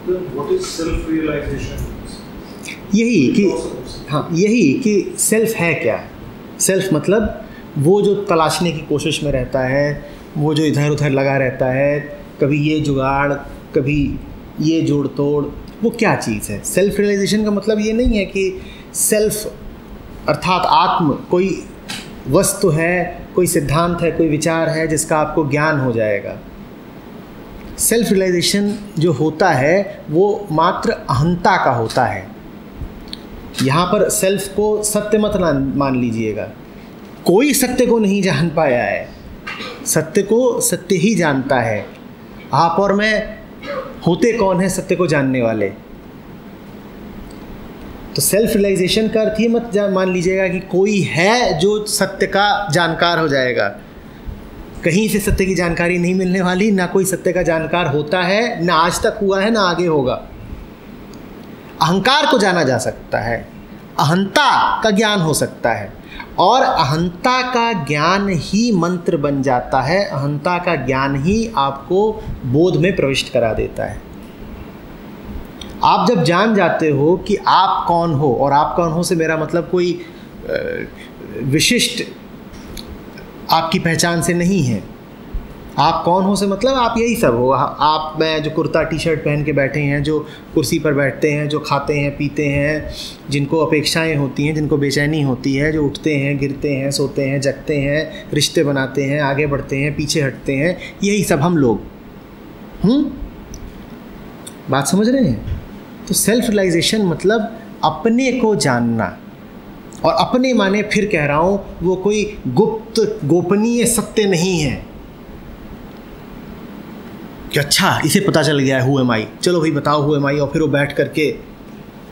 What is self-realization? यही कि self है क्या। सेल्फ मतलब वो जो तलाशने की कोशिश में रहता है, वो जो इधर उधर लगा रहता है, कभी ये जुगाड़ कभी ये जोड़ तोड़, वो क्या चीज़ है। सेल्फ रियलाइजेशन का मतलब ये नहीं है कि सेल्फ अर्थात आत्म कोई वस्तु है, कोई सिद्धांत है, कोई विचार है जिसका आपको ज्ञान हो जाएगा। सेल्फ रियलाइजेशन जो होता है वो मात्र अहंता का होता है। यहाँ पर सेल्फ को सत्य मत मान लीजिएगा, कोई सत्य को नहीं जान पाया है, सत्य को सत्य ही जानता है। आप और मैं होते कौन है सत्य को जानने वाले। तो सेल्फ रियलाइजेशन का अर्थ ही मत मान लीजिएगा कि कोई है जो सत्य का जानकार हो जाएगा। कहीं से सत्य की जानकारी नहीं मिलने वाली, ना कोई सत्य का जानकार होता है, ना आज तक हुआ है, ना आगे होगा। अहंकार को जाना जा सकता है, अहंता का ज्ञान हो सकता है, और अहंता का ज्ञान ही मंत्र बन जाता है। अहंता का ज्ञान ही आपको बोध में प्रविष्ट करा देता है। आप जब जान जाते हो कि आप कौन हो, और आप कौन हो से मेरा मतलब कोई विशिष्ट आपकी पहचान से नहीं है। आप कौन हो से मतलब आप यही सब हो। आप मैं जो कुर्ता टी शर्ट पहन के बैठे हैं, जो कुर्सी पर बैठते हैं, जो खाते हैं पीते हैं, जिनको अपेक्षाएं होती हैं, जिनको बेचैनी होती है, जो उठते हैं गिरते हैं, सोते हैं जगते हैं, रिश्ते बनाते हैं, आगे बढ़ते हैं, पीछे हटते हैं, यही सब हम लोग। बात समझ रहे हैं। तो सेल्फ रियलाइजेशन मतलब अपने को जानना, और अपने माने फिर कह रहा हूँ वो कोई गुप्त गोपनीय सत्य नहीं है कि अच्छा इसे पता चल गया है हु एम आई, चलो भाई बताओ हु एम आई, और फिर वो बैठ करके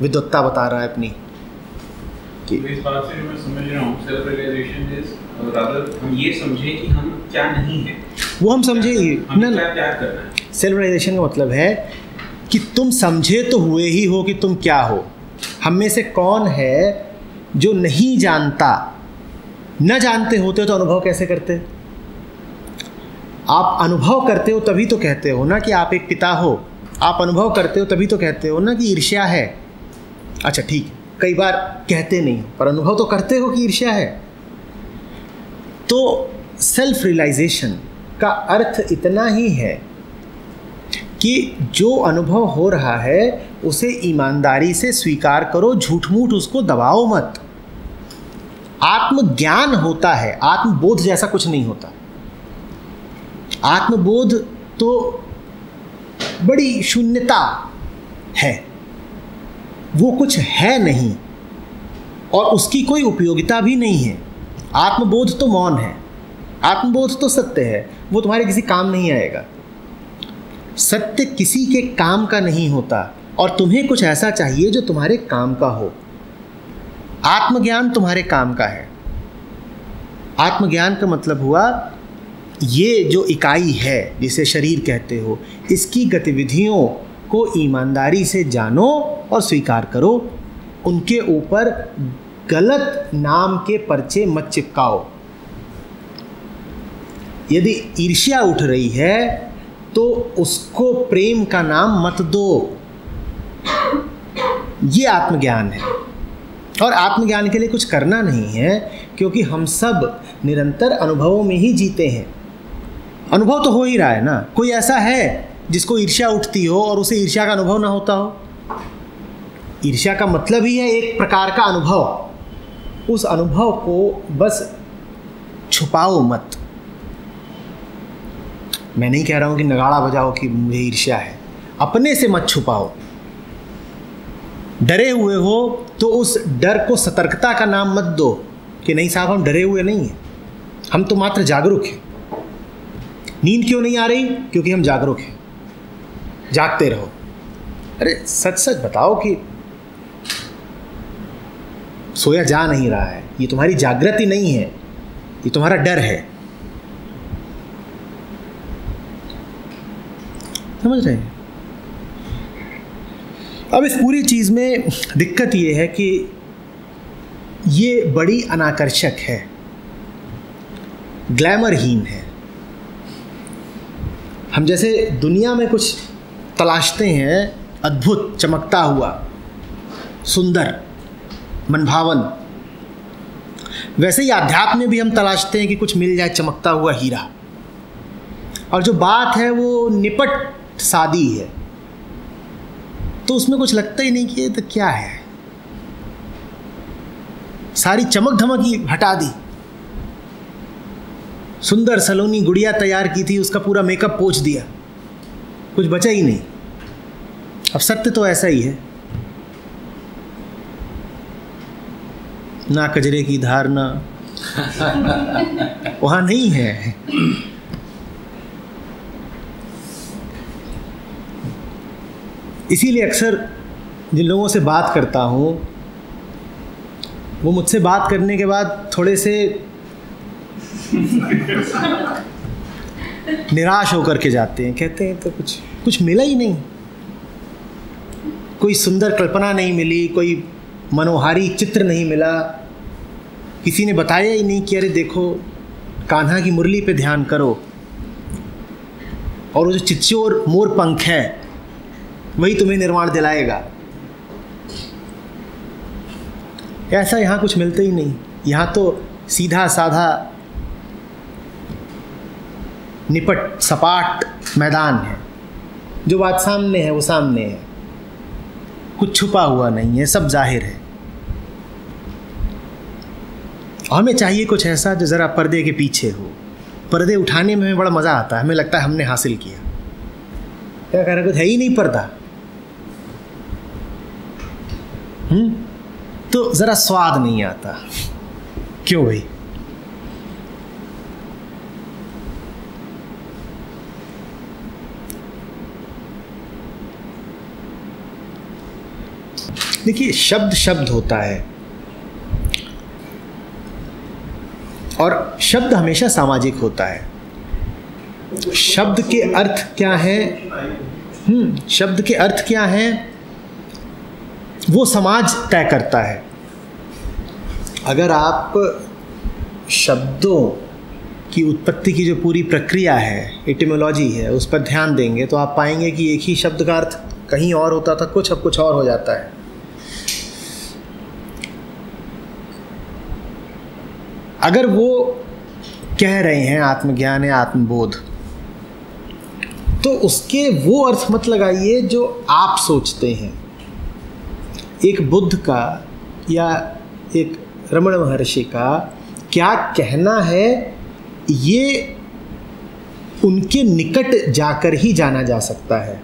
विद्वत्ता बता रहा है अपनी। इस बात से मैं समझ रहा हूँ सेल्फ रियलाइजेशन इज रादर हम ये समझे कि हम क्या नहीं हैं, वो हम समझे ही ना क्या करना है। सेल्फ रियलाइजेशन का मतलब है कि तुम समझे तो हुए ही हो कि तुम क्या हो। हम में से कौन है जो नहीं जानता। न जानते होते तो अनुभव कैसे करते। आप अनुभव करते हो तभी तो कहते हो ना कि आप एक पिता हो। आप अनुभव करते हो तभी तो कहते हो ना कि ईर्ष्या है। अच्छा ठीक है, कई बार कहते नहीं पर अनुभव तो करते हो कि ईर्ष्या है। तो सेल्फ रियलाइजेशन का अर्थ इतना ही है कि जो अनुभव हो रहा है उसे ईमानदारी से स्वीकार करो, झूठ मूठ उसको दबाओ मत। आत्मज्ञान होता है, आत्मबोध जैसा कुछ नहीं होता। आत्मबोध तो बड़ी शून्यता है, वो कुछ है नहीं और उसकी कोई उपयोगिता भी नहीं है। आत्मबोध तो मौन है, आत्मबोध तो सत्य है, वो तुम्हारे किसी काम नहीं आएगा। सत्य किसी के काम का नहीं होता और तुम्हें कुछ ऐसा चाहिए जो तुम्हारे काम का हो। आत्मज्ञान तुम्हारे काम का है। आत्मज्ञान का मतलब हुआ ये जो इकाई है जिसे शरीर कहते हो, इसकी गतिविधियों को ईमानदारी से जानो और स्वीकार करो। उनके ऊपर गलत नाम के पर्चे मत चिपकाओ। यदि ईर्ष्या उठ रही है तो उसको प्रेम का नाम मत दो। ये आत्मज्ञान है। और आत्मज्ञान के लिए कुछ करना नहीं है, क्योंकि हम सब निरंतर अनुभवों में ही जीते हैं। अनुभव तो हो ही रहा है ना। कोई ऐसा है जिसको ईर्ष्या उठती हो और उसे ईर्ष्या का अनुभव ना होता हो? ईर्ष्या का मतलब ही है एक प्रकार का अनुभव। उस अनुभव को बस छुपाओ मत। मैं नहीं कह रहा हूँ कि नगाड़ा बजाओ कि मुझे ईर्ष्या है, अपने से मत छुपाओ। डरे हुए हो तो उस डर को सतर्कता का नाम मत दो कि नहीं साहब हम डरे हुए नहीं हैं, हम तो मात्र जागरूक हैं। नींद क्यों नहीं आ रही? क्योंकि हम जागरूक हैं। जागते रहो। अरे सच सच बताओ कि सोया जा नहीं रहा है, ये तुम्हारी जागृति नहीं है, ये तुम्हारा डर है। समझ रहे हैं? अब इस पूरी चीज़ में दिक्कत ये है कि ये बड़ी अनाकर्षक है, ग्लैमरहीन है। हम जैसे दुनिया में कुछ तलाशते हैं अद्भुत, चमकता हुआ, सुंदर, मनभावन। वैसे ही आध्यात्म में भी हम तलाशते हैं कि कुछ मिल जाए चमकता हुआ हीरा, और जो बात है वो निपट सादी है, तो उसमें कुछ लगता ही नहीं कि ये तो क्या है, सारी चमक धमक ही हटा दी। सुंदर सलोनी गुड़िया तैयार की थी, उसका पूरा मेकअप पोंछ दिया, कुछ बचा ही नहीं। अब सत्य तो ऐसा ही है, ना कजरे की धार ना वहाँ नहीं है। इसीलिए अक्सर जिन लोगों से बात करता हूँ वो मुझसे बात करने के बाद थोड़े से निराश होकर के जाते हैं, कहते हैं तो कुछ मिला ही नहीं, कोई सुंदर कल्पना नहीं मिली, कोई मनोहारी चित्र नहीं मिला, किसी ने बताया ही नहीं कि अरे देखो कान्हा की मुरली पे ध्यान करो, और वो जो चिच्चोर मोर पंख है वही तुम्हें निर्वाण दिलाएगा। ऐसा यहाँ कुछ मिलता ही नहीं। यहाँ तो सीधा साधा निपट सपाट मैदान है, जो बात सामने है वो सामने है, कुछ छुपा हुआ नहीं है, सब जाहिर है। हमें चाहिए कुछ ऐसा जो ज़रा पर्दे के पीछे हो। पर्दे उठाने में हमें बड़ा मज़ा आता है, हमें लगता है हमने हासिल किया। क्या कह रहा, कुछ है ही नहीं पर्दा, तो ज़रा स्वाद नहीं आता। क्यों भाई? देखिए, शब्द शब्द होता है, और शब्द हमेशा सामाजिक होता है। शब्द के अर्थ क्या है? शब्द के अर्थ क्या है वो समाज तय करता है। अगर आप शब्दों की उत्पत्ति की जो पूरी प्रक्रिया है, एटिमोलॉजी है, उस पर ध्यान देंगे तो आप पाएंगे कि एक ही शब्द का अर्थ कहीं और होता था, कुछ अब कुछ और हो जाता है। अगर वो कह रहे हैं आत्मज्ञान है, आत्मबोध, तो उसके वो अर्थ मत लगाइए जो आप सोचते हैं। एक बुद्ध का या एक रमण महर्षि का क्या कहना है, ये उनके निकट जाकर ही जाना जा सकता है।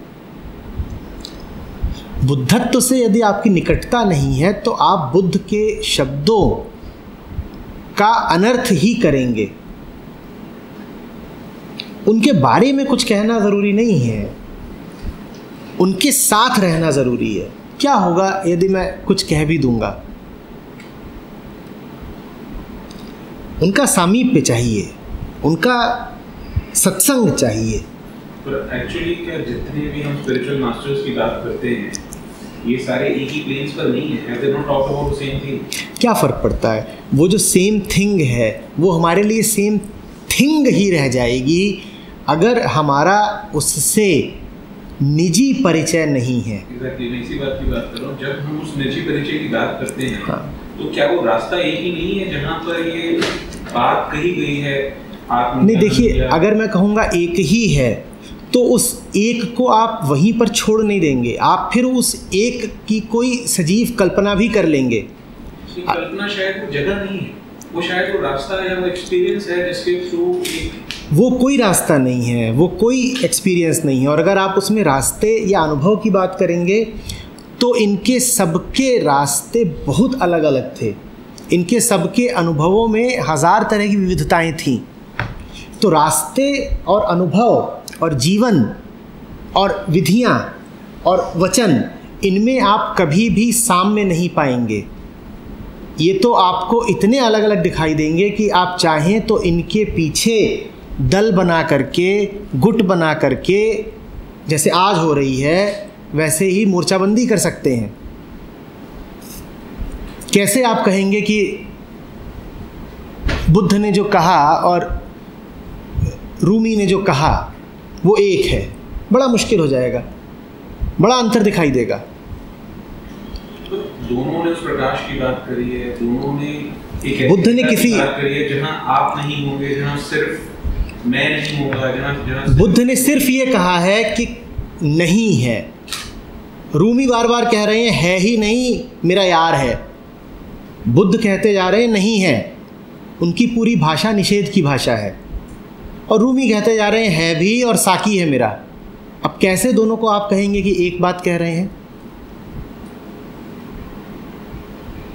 बुद्धत्व से यदि आपकी निकटता नहीं है तो आप बुद्ध के शब्दों का अनर्थ ही करेंगे। उनके बारे में कुछ कहना ज़रूरी नहीं है, उनके साथ रहना ज़रूरी है। क्या होगा यदि मैं कुछ कह भी दूंगा? उनका सामीप्य चाहिए, उनका सत्संग चाहिए। पर एक्चुअली क्या जितने भी हम स्पिरिचुअल मास्टर्स की बात करते हैं, ये सारे एक ही प्लेन्स पर नहीं है। They don't talk about the same thing. क्या फ़र्क पड़ता है? वो जो सेम थिंग है वो हमारे लिए सेम थिंग ही रह जाएगी अगर हमारा उससे निजी परिचय नहीं है। Exactly, मैं इसी बात की बात कर रहा हूँ। जब हम उस निजी परिचय की बात करते हैं, हाँ, तो क्या वो रास्ता एक ही नहीं है जहाँ पर ये बात कही गई है? नहीं, देखिए, अगर मैं कहूँगा एक ही है तो उस एक को आप वहीं पर छोड़ नहीं देंगे, आप फिर उस एक की कोई सजीव कल्पना भी कर लेंगे। कल्पना शायद वो जगह नहीं है, वो शायद वो रास्ता है, वो एक्सपीरियंस है जिसके थ्रू वो कोई रास्ता नहीं है, वो कोई एक्सपीरियंस नहीं है। और अगर आप उसमें रास्ते या अनुभव की बात करेंगे तो इनके सबके रास्ते बहुत अलग अलग थे, इनके सबके अनुभवों में हज़ार तरह की विविधताएं थीं। तो रास्ते और अनुभव और जीवन और विधियां और वचन, इनमें आप कभी भी साम्य नहीं पाएंगे। ये तो आपको इतने अलग अलग दिखाई देंगे कि आप चाहें तो इनके पीछे दल बना करके, गुट बना करके, जैसे आज हो रही है वैसे ही मोर्चाबंदी कर सकते हैं। कैसे आप कहेंगे कि बुद्ध ने जो कहा और रूमी ने जो कहा वो एक है? बड़ा मुश्किल हो जाएगा। बड़ा अंतर दिखाई देगा। तो दोनों ने उस प्रकाश की बात करी है, दोनों ने एक बुद्ध ने किसी बात करी है जहाँ आप नहीं होंगे, जहाँ सिर्फ मैं नहीं होगा, जहाँ बुद्ध ने सिर्फ ये कहा है कि नहीं है। रूमी बार बार कह रहे हैं है ही नहीं, मेरा यार है। बुद्ध कहते जा रहे हैं नहीं है। उनकी पूरी भाषा निषेध की भाषा है। और रूमी कहते जा रहे हैं है भी और साकी है मेरा। अब कैसे दोनों को आप कहेंगे कि एक बात कह रहे हैं?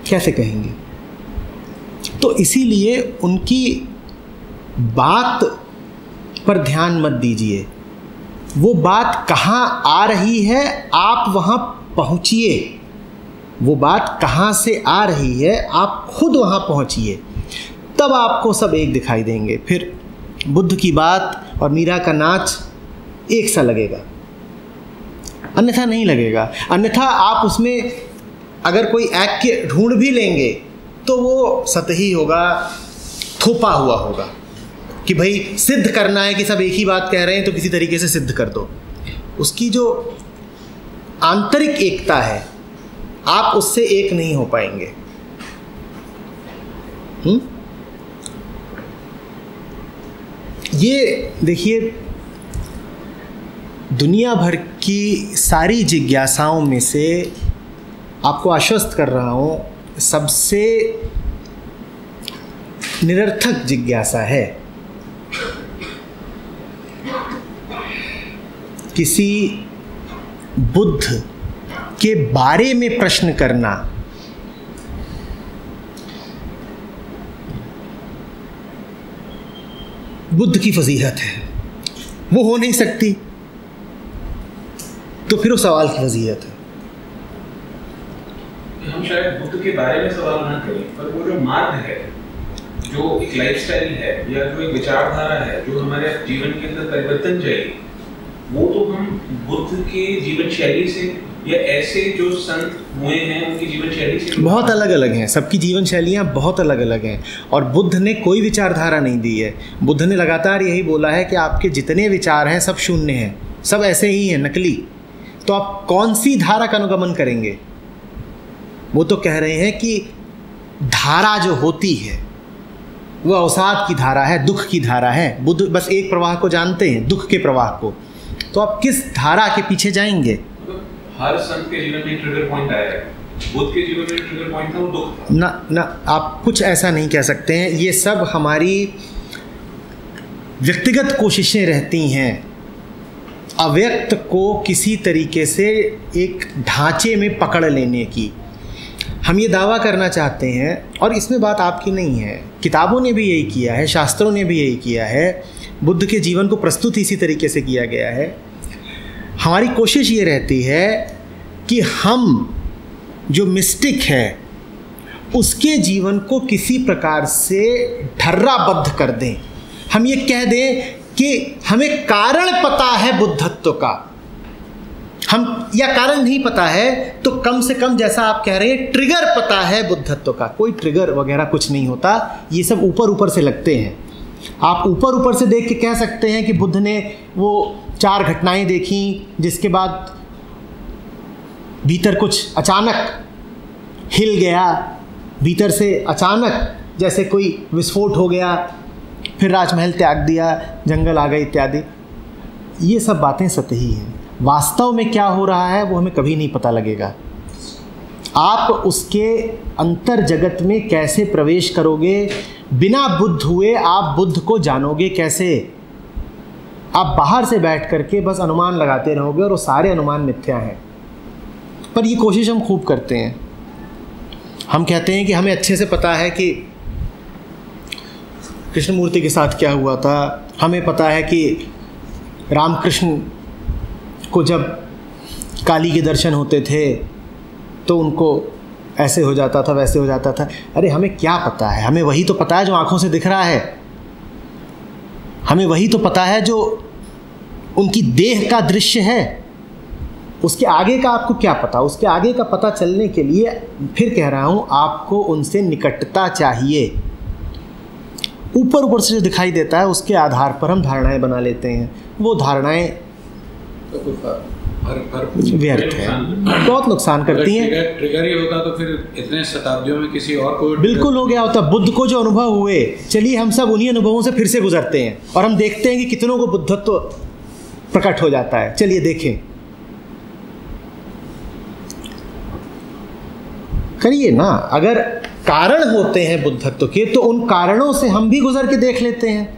कैसे कहेंगे? तो इसीलिए उनकी बात पर ध्यान मत दीजिए। वो बात कहाँ आ रही है, आप वहाँ पहुँचिए। वो बात कहाँ से आ रही है, आप खुद वहाँ पहुँचिए, तब आपको सब एक दिखाई देंगे। फिर बुद्ध की बात और मीरा का नाच एक सा लगेगा, अन्यथा नहीं लगेगा। अन्यथा आप उसमें अगर कोई ऐक्य ढूंढ भी लेंगे तो वो सतही होगा, थोपा हुआ होगा कि भाई सिद्ध करना है कि सब एक ही बात कह रहे हैं तो किसी तरीके से सिद्ध कर दो। उसकी जो आंतरिक एकता है, आप उससे एक नहीं हो पाएंगे। ये देखिए, दुनिया भर की सारी जिज्ञासाओं में से आपको आश्वस्त कर रहा हूँ, सबसे निरर्थक जिज्ञासा है किसी बुद्ध के बारे में प्रश्न करना। बुद्ध की फजीहत है, वो हो नहीं सकती, तो फिर वो सवाल की फजीहत है। हम शायद बुद्ध के बारे में सवाल ना करें, पर वो जो मार्ग है, जो एक लाइफस्टाइल है या जो एक विचारधारा है, जो हमारे जीवन के अंदर परिवर्तन चाहिए, वो तो हम बुद्ध के जीवन शैली से या ऐसे जो संत हुए हैं उनकी जीवन शैली से बहुत अलग अलग हैं। सबकी जीवन शैलियाँ बहुत अलग अलग हैं और बुद्ध ने कोई विचारधारा नहीं दी है। बुद्ध ने लगातार यही बोला है कि आपके जितने विचार हैं सब शून्य हैं, सब ऐसे ही हैं, नकली। तो आप कौन सी धारा का अनुगमन करेंगे? वो तो कह रहे हैं कि धारा जो होती है वो अवसाद की धारा है, दुख की धारा है। बुद्ध बस एक प्रवाह को जानते हैं, दुख के प्रवाह को। तो आप किस धारा के पीछे जाएंगे? हर संत के जीवन में ट्रिगर पॉइंट आया है। बुद्ध के जीवन में ट्रिगर पॉइंट था वो दुख था। ना, आप कुछ ऐसा नहीं कह सकते हैं। ये सब हमारी व्यक्तिगत कोशिशें रहती हैं अव्यक्त को किसी तरीके से एक ढांचे में पकड़ लेने की। हम ये दावा करना चाहते हैं, और इसमें बात आपकी नहीं है, किताबों ने भी यही किया है, शास्त्रों ने भी यही किया है, बुद्ध के जीवन को प्रस्तुत इसी तरीके से किया गया है। हमारी कोशिश ये रहती है कि हम जो मिस्टिक है उसके जीवन को किसी प्रकार से ढर्राबद्ध कर दें। हम ये कह दें कि हमें कारण पता है बुद्धत्व का, हम या कारण नहीं पता है तो कम से कम जैसा आप कह रहे हैं ट्रिगर पता है बुद्धत्व का। कोई ट्रिगर वगैरह कुछ नहीं होता, ये सब ऊपर ऊपर से लगते हैं। आप ऊपर ऊपर से देख के कह सकते हैं कि बुद्ध ने वो 4 घटनाएं देखी जिसके बाद भीतर कुछ अचानक हिल गया, भीतर से अचानक जैसे कोई विस्फोट हो गया, फिर राजमहल त्याग दिया, जंगल आ गए इत्यादि। ये सब बातें सतही हैं। वास्तव में क्या हो रहा है वो हमें कभी नहीं पता लगेगा। आप उसके अंतर जगत में कैसे प्रवेश करोगे? बिना बुद्ध हुए आप बुद्ध को जानोगे कैसे? आप बाहर से बैठ करके बस अनुमान लगाते रहोगे और वो सारे अनुमान मिथ्या हैं। पर ये कोशिश हम खूब करते हैं। हम कहते हैं कि हमें अच्छे से पता है कि कृष्णमूर्ति के साथ क्या हुआ था, हमें पता है कि रामकृष्ण को जब काली के दर्शन होते थे तो उनको ऐसे हो जाता था, वैसे हो जाता था। अरे हमें क्या पता है? हमें वही तो पता है जो आंखों से दिख रहा है। हमें वही तो पता है जो उनकी देह का दृश्य है। उसके आगे का आपको क्या पता? उसके आगे का पता चलने के लिए फिर कह रहा हूँ, आपको उनसे निकटता चाहिए। ऊपर ऊपर से जो दिखाई देता है उसके आधार पर हम धारणाएं बना लेते हैं। वो धारणाएं व्यर्थ है, बहुत नुकसान करती हैं। ट्रिगर ही होता तो फिर इतने शताब्दियों में किसी और को बिल्कुल हो गया होता। बुद्ध को जो अनुभव हुए, चलिए हम सब उन्हीं अनुभवों से फिर से गुजरते हैं और हम देखते हैं कि कितनों को बुद्धत्व प्रकट हो जाता है। चलिए देखें, करिए ना। अगर कारण होते हैं बुद्धत्व के तो उन कारणों से हम भी गुजर के देख लेते हैं।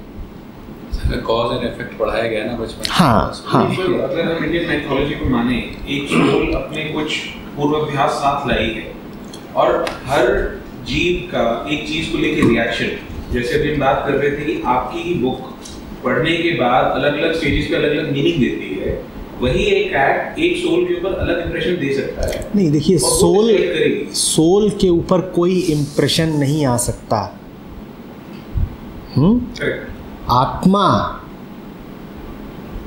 कॉज एंड इफेक्ट पढ़ाया गया ना बचपन। हाँ हाँ। अगर हम इंडियन माइथोलॉजी को माने, एक सोल अपने कुछ पूर्वाभ्यास साथ लाई है और हर जीव का एक चीज को लेकर रिएक्शन, जैसे अभी हम बात कर रहे थे कि आपकी ही बुक पढ़ने के बाद अलग अलग स्टेजेस पे अलग अलग मीनिंग देती है, वही एक एक्ट एक सोल के ऊपर अलग इंप्रेशन दे सकता है। नहीं देखिए, सोल के ऊपर कोई इंप्रेशन नहीं आ सकता। आत्मा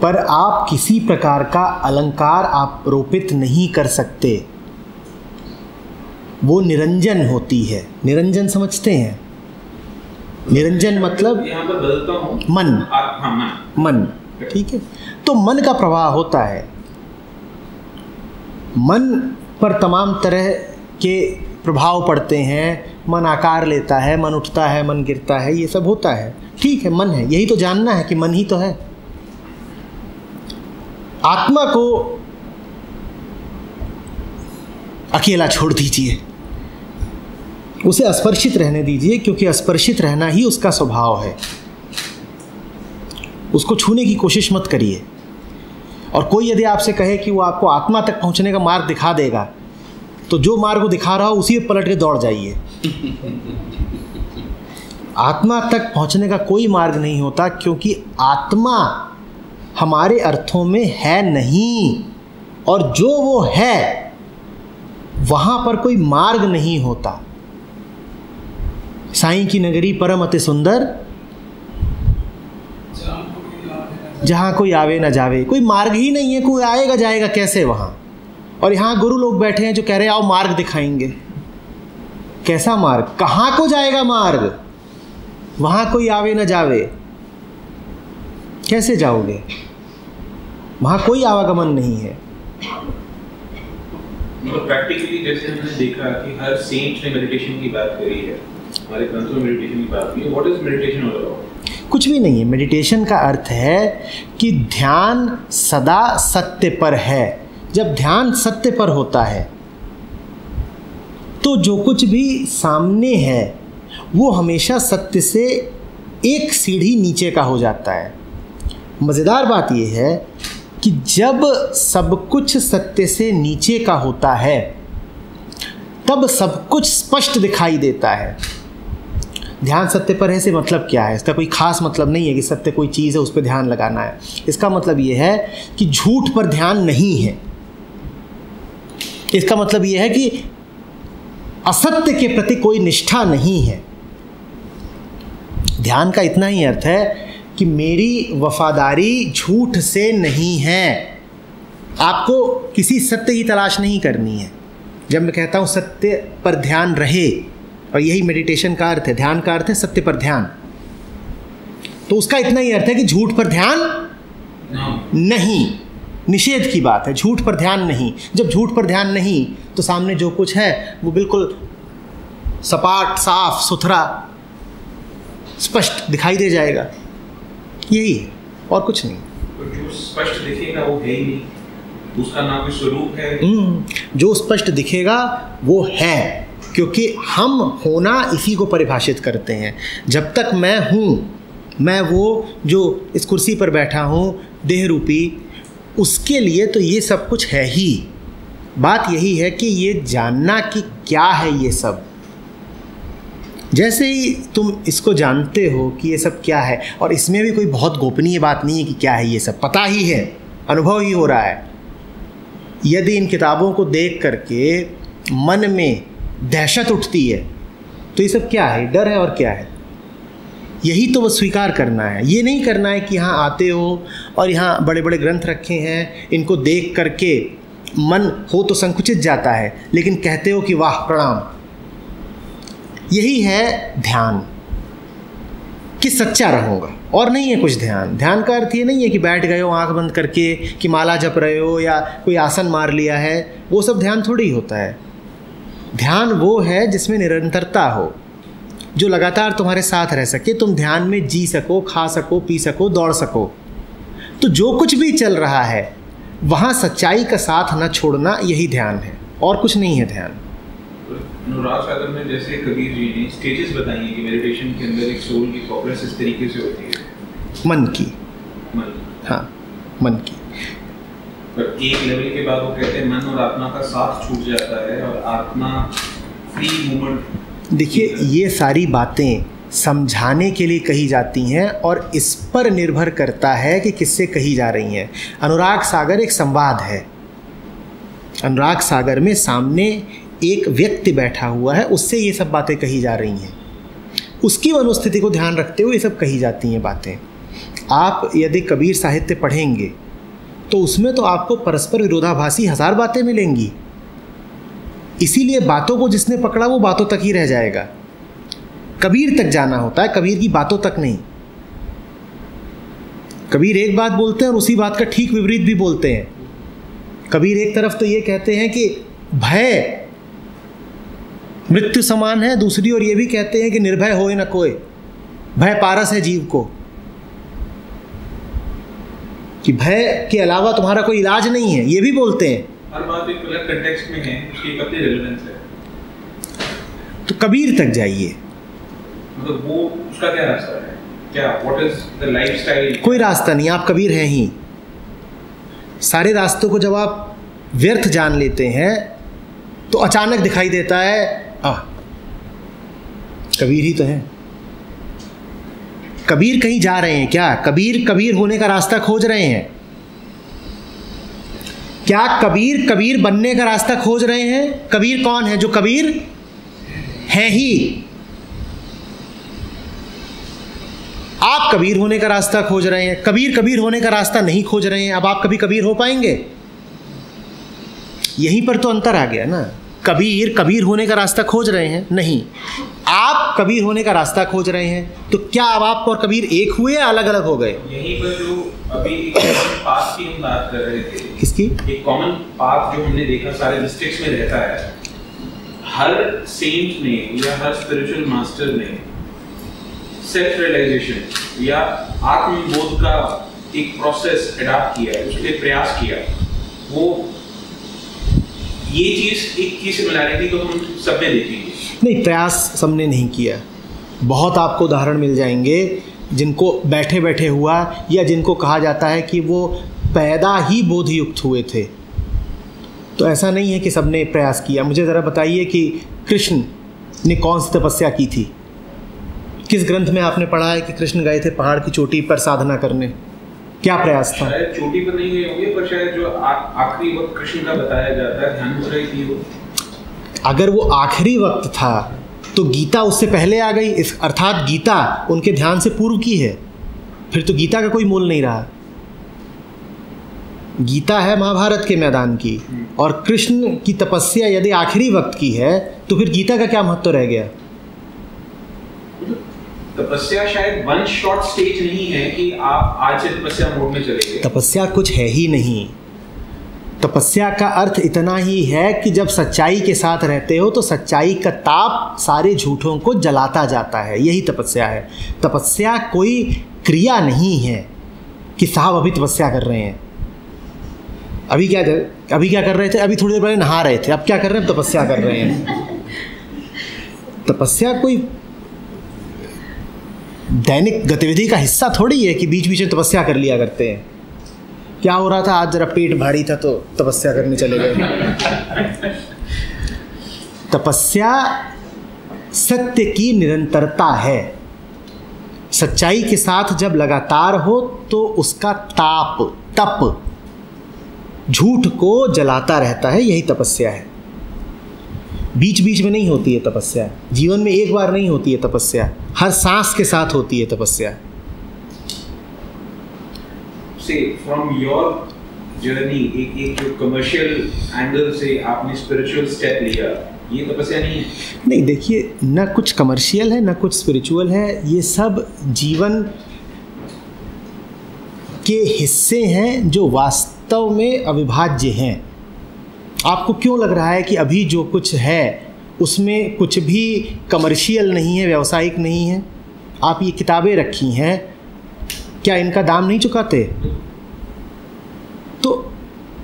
पर आप किसी प्रकार का अलंकार आरोपित नहीं कर सकते। वो निरंजन होती है। निरंजन समझते हैं? निरंजन मतलब यहाँ पर बदलता हूँ मन। मन, ठीक है। तो मन का प्रवाह होता है। मन पर तमाम तरह के प्रभाव पड़ते हैं। मन आकार लेता है, मन उठता है, मन गिरता है, ये सब होता है। ठीक है, मन है, यही तो जानना है कि मन ही तो है। आत्मा को अकेला छोड़ दीजिए, उसे अस्पर्शित रहने दीजिए, क्योंकि अस्पर्शित रहना ही उसका स्वभाव है। उसको छूने की कोशिश मत करिए। और कोई यदि आपसे कहे कि वो आपको आत्मा तक पहुंचने का मार्ग दिखा देगा, तो जो मार्ग वो दिखा रहा हो उसी पे पलट के दौड़ जाइए। आत्मा तक पहुंचने का कोई मार्ग नहीं होता, क्योंकि आत्मा हमारे अर्थों में है नहीं, और जो वो है वहां पर कोई मार्ग नहीं होता। साईं की नगरी परम अति सुंदर, जहाँ कोई आवे ना जावे। कोई मार्ग ही नहीं है, कोई आएगा जाएगा कैसे वहाँ? और यहाँ गुरु लोग बैठे हैं जो कह रहे हैं आओ मार्ग दिखाएंगे। कैसा मार्ग? कहाँ को जाएगा मार्ग? वहाँ कोई आवे ना जावे, कैसे जाओगे? वहाँ कोई आवागमन नहीं है। मतलब प्रैक्टिकली जैसे हमने देखा कि हर सेंट ने मेडिटेशन की बात करी है, हमारे ग्रंथों में मेडिटेशन की बात की है। What is meditation all about? कुछ भी नहीं है। मेडिटेशन का अर्थ है कि ध्यान सदा सत्य पर है। जब ध्यान सत्य पर होता है तो जो कुछ भी सामने है वो हमेशा सत्य से एक सीढ़ी नीचे का हो जाता है। मज़ेदार बात यह है कि जब सब कुछ सत्य से नीचे का होता है तब सब कुछ स्पष्ट दिखाई देता है। ध्यान सत्य पर है से मतलब क्या है? इसका कोई खास मतलब नहीं है कि सत्य कोई चीज़ है उस पर ध्यान लगाना है। इसका मतलब ये है कि झूठ पर ध्यान नहीं है। इसका मतलब ये है कि असत्य के प्रति कोई निष्ठा नहीं है। ध्यान का इतना ही अर्थ है कि मेरी वफादारी झूठ से नहीं है। आपको किसी सत्य की तलाश नहीं करनी है। जब मैं कहता हूँ सत्य पर ध्यान रहे, और यही मेडिटेशन का अर्थ है, ध्यान का अर्थ है सत्य पर ध्यान, तो उसका इतना ही अर्थ है कि झूठ पर ध्यान नहीं। निषेध की बात है, झूठ पर ध्यान नहीं। जब झूठ पर ध्यान नहीं तो सामने जो कुछ है वो बिल्कुल सपाट, साफ सुथरा, स्पष्ट दिखाई दे जाएगा। यही है और कुछ नहीं। तो जो स्पष्ट दिखेगा वो है ही नहीं, उसका नाम कोई स्वरूप है। जो स्पष्ट दिखेगा वो है, क्योंकि हम होना इसी को परिभाषित करते हैं। जब तक मैं हूँ, मैं वो जो इस कुर्सी पर बैठा हूँ देह रूपी, उसके लिए तो ये सब कुछ है ही। बात यही है कि ये जानना कि क्या है ये सब। जैसे ही तुम इसको जानते हो कि ये सब क्या है, और इसमें भी कोई बहुत गोपनीय बात नहीं है कि क्या है ये सब, पता ही है, अनुभव ही हो रहा है। यदि इन किताबों को देख करके मन में दहशत उठती है तो ये सब क्या है? डर है और क्या है? यही तो वो स्वीकार करना है। ये नहीं करना है कि यहाँ आते हो और यहाँ बड़े बड़े ग्रंथ रखे हैं, इनको देख करके मन हो तो संकुचित जाता है, लेकिन कहते हो कि वाह प्रणाम। यही है ध्यान। कि सच्चा रहूँगा, और नहीं है कुछ ध्यान। ध्यान का अर्थ ये नहीं है कि बैठ गए हो आंख बंद करके, कि माला जप रहे हो या कोई आसन मार लिया है, वो सब ध्यान थोड़ी होता है। ध्यान वो है जिसमें निरंतरता हो, जो लगातार तुम्हारे साथ रह सके, तुम ध्यान में जी सको, खा सको, पी सको, दौड़ सको। तो जो कुछ भी चल रहा है वहाँ सच्चाई का साथ न छोड़ना, यही ध्यान है, और कुछ नहीं है ध्यान। अनुराग सागर में जैसे कबीर जी ने स्टेजेस बताई हैं कि मेडिटेशन के अंदर एक सोल की प्रोग्रेस इस तरीके से होती है, मन की। हाँ, मन की। पर एक लेवल के बाद वो कहते हैं मन और आत्मा का साथ छूट जाता है और आत्मा फ्री मूवमेंट। देखिए, ये सारी बातें समझाने के लिए कही जाती हैं और इस पर निर्भर करता है कि किससे कही जा रही हैं। अनुराग सागर एक संवाद है। अनुराग सागर में सामने एक व्यक्ति बैठा हुआ है, उससे ये सब बातें कही जा रही हैं, उसकी मनोस्थिति को ध्यान रखते हुए ये सब कही जाती हैं बातें। आप यदि कबीर साहित्य पढ़ेंगे तो उसमें तो आपको परस्पर विरोधाभासी 1000 बातें मिलेंगी। इसीलिए बातों को जिसने पकड़ा वो बातों तक ही रह जाएगा। कबीर तक जाना होता है, कबीर की बातों तक नहीं। कबीर एक बात बोलते हैं और उसी बात का ठीक विपरीत भी बोलते हैं। कबीर एक तरफ तो ये कहते हैं कि भय मृत्यु समान है, दूसरी ओर ये भी कहते हैं कि निर्भय होए न कोय, भय पारस है जीव को, कि भय के अलावा तुम्हारा कोई इलाज नहीं है, ये भी बोलते हैं। हर बात एक अलग कंटेक्स्ट में है, उसकी अपनी रेलेवेंस है। तो कबीर तक जाइए। मतलब वो उसका क्या रास्ता है, क्या व्हाट इज द लाइफस्टाइल? कोई रास्ता नहीं, आप कबीर हैं ही। सारे रास्तों को जब आप व्यर्थ जान लेते हैं तो अचानक दिखाई देता है कबीर ही तो है। कबीर कहीं जा रहे हैं क्या? कबीर कबीर होने का रास्ता खोज रहे हैं क्या? कबीर कबीर बनने का रास्ता खोज रहे हैं? कबीर कौन है? जो कबीर है ही। आप कबीर होने का रास्ता खोज रहे हैं, कबीर कबीर होने का रास्ता नहीं खोज रहे हैं। अब आप कभी कबीर हो पाएंगे? यहीं पर तो अंतर आ गया ना। कबीर कबीर होने का रास्ता खोज रहे हैं, नहीं, आप कबीर होने का रास्ता खोज रहे हैं। तो क्या अब आप और कबीर एक हुए या अलग अलग हो गए? यहीं पर जो अभी पाथ की हम बात कर रहे थे, किसकी? एक कॉमन पाथ जो हमने देखा सारे डिस्ट्रिक्ट्स में रहता है। हर सेंट ने या हर स्पिरिचुअल मास्टर ने सेल्फ रियलाइजेशन या आत्मबोध का एक प्रोसेस अडॉप्ट किया, उसके लिए प्रयास किया। वो ये चीज़ एक की सिमिलैरिटी तो हम सबने देखी है। नहीं, प्रयास सबने नहीं किया। बहुत आपको उदाहरण मिल जाएंगे जिनको बैठे बैठे हुआ, या जिनको कहा जाता है कि वो पैदा ही बोधयुक्त हुए थे। तो ऐसा नहीं है कि सबने प्रयास किया। मुझे ज़रा बताइए कि कृष्ण ने कौन सी तपस्या की थी? किस ग्रंथ में आपने पढ़ा है कि कृष्ण गए थे पहाड़ की चोटी पर साधना करने? क्या प्रयास था? शायद चोटी पर नहीं गए होंगे, पर शायद जो आखिरी वक्त कृष्ण का बताया जाता है, ध्यान मुद्रा की वो। अगर वो आखिरी वक्त था तो गीता उससे पहले आ गई, इस अर्थात गीता उनके ध्यान से पूर्व की है। फिर तो गीता का कोई मोल नहीं रहा। गीता है महाभारत के मैदान की, और कृष्ण की तपस्या यदि आखिरी वक्त की है तो फिर गीता का क्या महत्व रह गया? तपस्या शायद वन शॉट स्टेज नहीं है कि आप आज से तपस्या मोड में चले गए। तपस्या कुछ है ही नहीं। तपस्या का अर्थ इतना ही है कि जब सच्चाई के साथ रहते हो तो सच्चाई का ताप सारे झूठों को जलाता जाता है, यही तपस्या है। तपस्या कोई क्रिया नहीं है कि साहब अभी तपस्या कर रहे हैं। अभी क्या कर रहे थे? अभी थोड़ी देर पहले नहा रहे थे, अब क्या कर रहे हैं? तपस्या कर रहे हैं। तपस्या कोई दैनिक गतिविधि का हिस्सा थोड़ी है कि बीच बीच में तपस्या कर लिया करते हैं। क्या हो रहा था? आज जरा पेट भारी था तो तपस्या करने चले गए। तपस्या सत्य की निरंतरता है। सच्चाई के साथ जब लगातार हो तो उसका तप झूठ को जलाता रहता है, यही तपस्या है। बीच बीच में नहीं होती है तपस्या, जीवन में एक बार नहीं होती है तपस्या, हर सांस के साथ होती है तपस्या। से फ्रॉम योर जर्नी, एक जो कमर्शियल एंगल से आपने स्पिरिचुअल स्टेप लिया ये तपस्या नहीं है? नहीं, देखिए, ना कुछ कमर्शियल है ना कुछ स्पिरिचुअल है, ये सब जीवन के हिस्से हैं जो वास्तव में अविभाज्य हैं। आपको क्यों लग रहा है कि अभी जो कुछ है उसमें कुछ भी कमर्शियल नहीं है, व्यावसायिक नहीं है? आप ये किताबें रखी हैं, क्या इनका दाम नहीं चुकाते? तो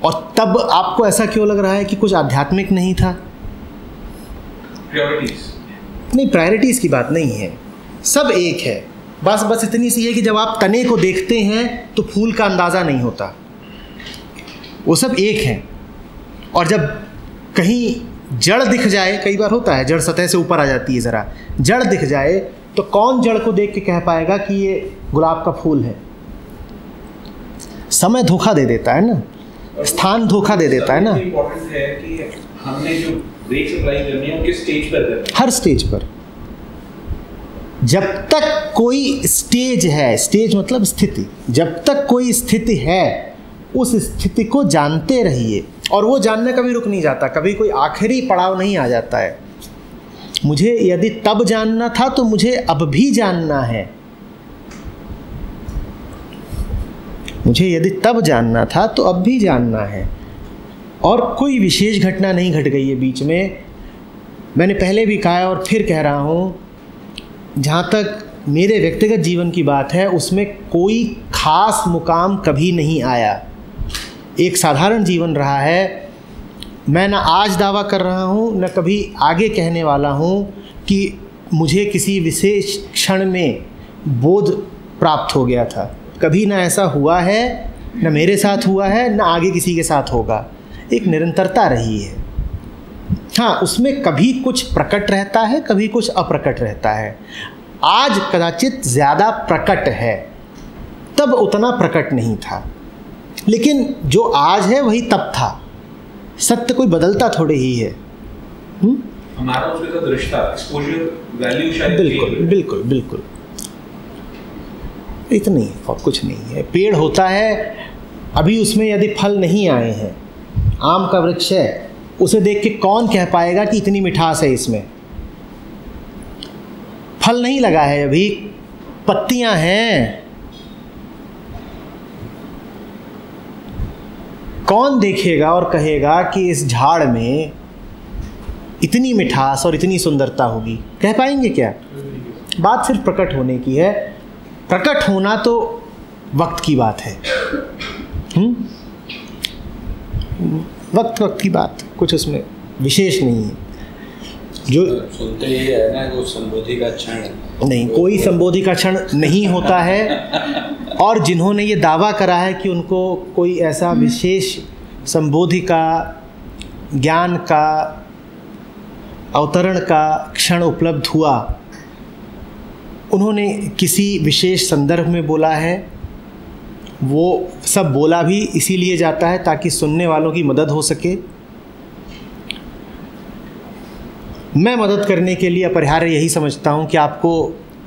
और तब आपको ऐसा क्यों लग रहा है कि कुछ आध्यात्मिक नहीं था? नहीं, प्रायोरिटीज़ की बात नहीं है, सब एक है। बस इतनी सी है कि जब आप तने को देखते हैं तो फूल का अंदाज़ा नहीं होता, वो सब एक है। और जब कहीं जड़ दिख जाए, कई बार होता है जड़ सतह से ऊपर आ जाती है, ज़रा जड़ दिख जाए तो कौन जड़ को देख के कह पाएगा कि ये गुलाब का फूल है? समय धोखा दे देता है ना, स्थान धोखा दे देता है ना। इम्पोर्टेंट है कि हमने जो ब्रेक सप्लाई करनी है वो किस स्टेज पर करनी है? हर स्टेज पर। जब तक कोई स्टेज है, स्टेज मतलब स्थिति, जब तक कोई स्थिति है उस स्थिति को जानते रहिए। और वो जानने कभी रुक नहीं जाता, कभी कोई आखिरी पड़ाव नहीं आ जाता है। मुझे यदि तब जानना था तो मुझे अब भी जानना है, मुझे यदि तब जानना था तो अब भी जानना है। और कोई विशेष घटना नहीं घट गई है बीच में। मैंने पहले भी कहा है और फिर कह रहा हूँ, जहाँ तक मेरे व्यक्तिगत जीवन की बात है उसमें कोई खास मुकाम कभी नहीं आया। एक साधारण जीवन रहा है। मैं ना आज दावा कर रहा हूँ न कभी आगे कहने वाला हूँ कि मुझे किसी विशेष क्षण में बोध प्राप्त हो गया था। कभी ना ऐसा हुआ है, न मेरे साथ हुआ है, न आगे किसी के साथ होगा। एक निरंतरता रही है। हाँ, उसमें कभी कुछ प्रकट रहता है, कभी कुछ अप्रकट रहता है। आज कदाचित ज़्यादा प्रकट है, तब उतना प्रकट नहीं था। लेकिन जो आज है वही तब था। सत्य कोई बदलता थोड़े ही है। हमारा उसके साथ रिश्ता, एक्सपोजर, वैल्यू शायद बिल्कुल बिल्कुल बिल्कुल इतना ही, और कुछ नहीं है। पेड़ होता है, अभी उसमें यदि फल नहीं आए हैं, आम का वृक्ष है, उसे देख के कौन कह पाएगा कि इतनी मिठास है इसमें? फल नहीं लगा है, अभी पत्तियां हैं। कौन देखेगा और कहेगा कि इस झाड़ में इतनी मिठास और इतनी सुंदरता होगी? कह पाएंगे क्या? बात सिर्फ प्रकट होने की है। प्रकट होना तो वक्त की बात है। वक्त की बात, कुछ उसमें विशेष नहीं है। जो सुनते ही है ना, वो संबोधि का क्षण नहीं, कोई संबोधि का क्षण नहीं होता है। और जिन्होंने ये दावा करा है कि उनको कोई ऐसा विशेष संबोधि का, ज्ञान का, अवतरण का क्षण उपलब्ध हुआ, उन्होंने किसी विशेष संदर्भ में बोला है। वो सब बोला भी इसीलिए जाता है ताकि सुनने वालों की मदद हो सके। मैं मदद करने के लिए अपरिहार्य यही समझता हूँ कि आपको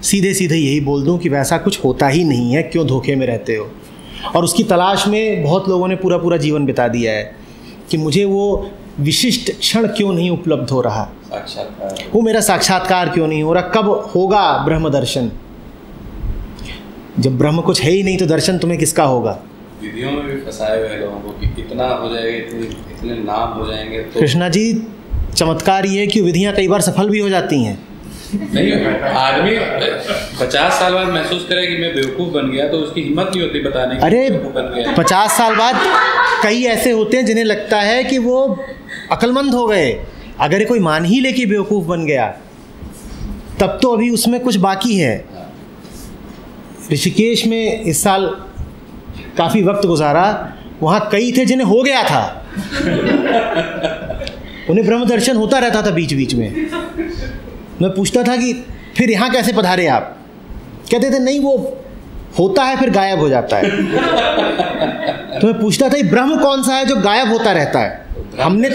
सीधे सीधे यही बोल दूँ कि वैसा कुछ होता ही नहीं है, क्यों धोखे में रहते हो। और उसकी तलाश में बहुत लोगों ने पूरा पूरा जीवन बिता दिया है कि मुझे वो विशिष्ट क्षण क्यों नहीं उपलब्ध हो रहा, साक्षात्कार, वो मेरा साक्षात्कार क्यों नहीं हो रहा, कब होगा ब्रह्म दर्शन? जब ब्रह्म कुछ है ही नहीं तो दर्शन तुम्हें किसका होगा? विधियों में भी फंसाए हुए लोगों को कि इतना हो जाएगा, इतने नाम हो जाएंगे तो। कृष्णा जी, चमत्कार ये है कि विधियाँ कई बार सफल भी हो जाती हैं। नहीं, आदमी 50 साल बाद महसूस करे कि मैं बेवकूफ़ बन गया, तो उसकी हिम्मत नहीं होती बताने की। अरे बेवकूफ़ बन गया। 50 साल बाद कई ऐसे होते हैं जिन्हें लगता है कि वो अक्लमंद हो गए। अगर कोई मान ही ले कि बेवकूफ़ बन गया, तब तो अभी उसमें कुछ बाकी है। ऋषिकेश में इस साल काफ़ी वक्त गुजारा, वहाँ कई थे जिन्हें हो गया था। उन्हें ब्रह्म दर्शन होता रहता था बीच बीच में। मैं पूछता था कि फिर यहाँ कैसे पधारे आप? कहते थे नहीं, वो होता है फिर गायब हो जाता है। तो मैं पूछता था ब्रह्म कौन सा है जो गायब होता रहता है? हमने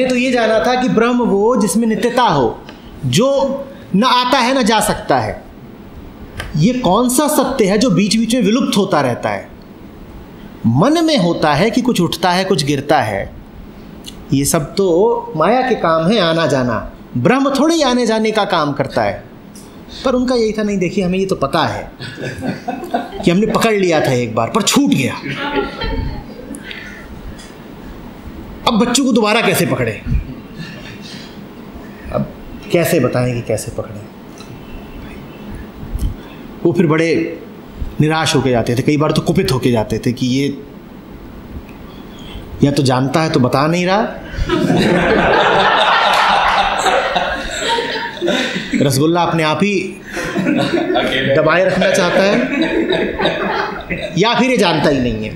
तो ये जाना था कि ब्रह्म वो जिसमें नित्यता हो, जो न आता है न जा सकता है। ये कौन सा सत्य है जो बीच बीच में विलुप्त होता रहता है? मन में होता है कि कुछ उठता है, कुछ गिरता है। ये सब तो माया के काम है, आना जाना। ब्रह्म थोड़े ही आने जाने का काम करता है। पर उनका यही था, नहीं देखिए हमें ये तो पता है कि हमने पकड़ लिया था एक बार पर छूट गया, अब बच्चों को दोबारा कैसे पकड़े, अब कैसे बताएं कि कैसे पकड़े। वो फिर बड़े निराश होके जाते थे, कई बार तो कुपित होके जाते थे कि ये या तो जानता है तो बता नहीं रहा, रसगुल्ला अपने आप ही दबाए रखना चाहता है, या फिर ये जानता ही नहीं है।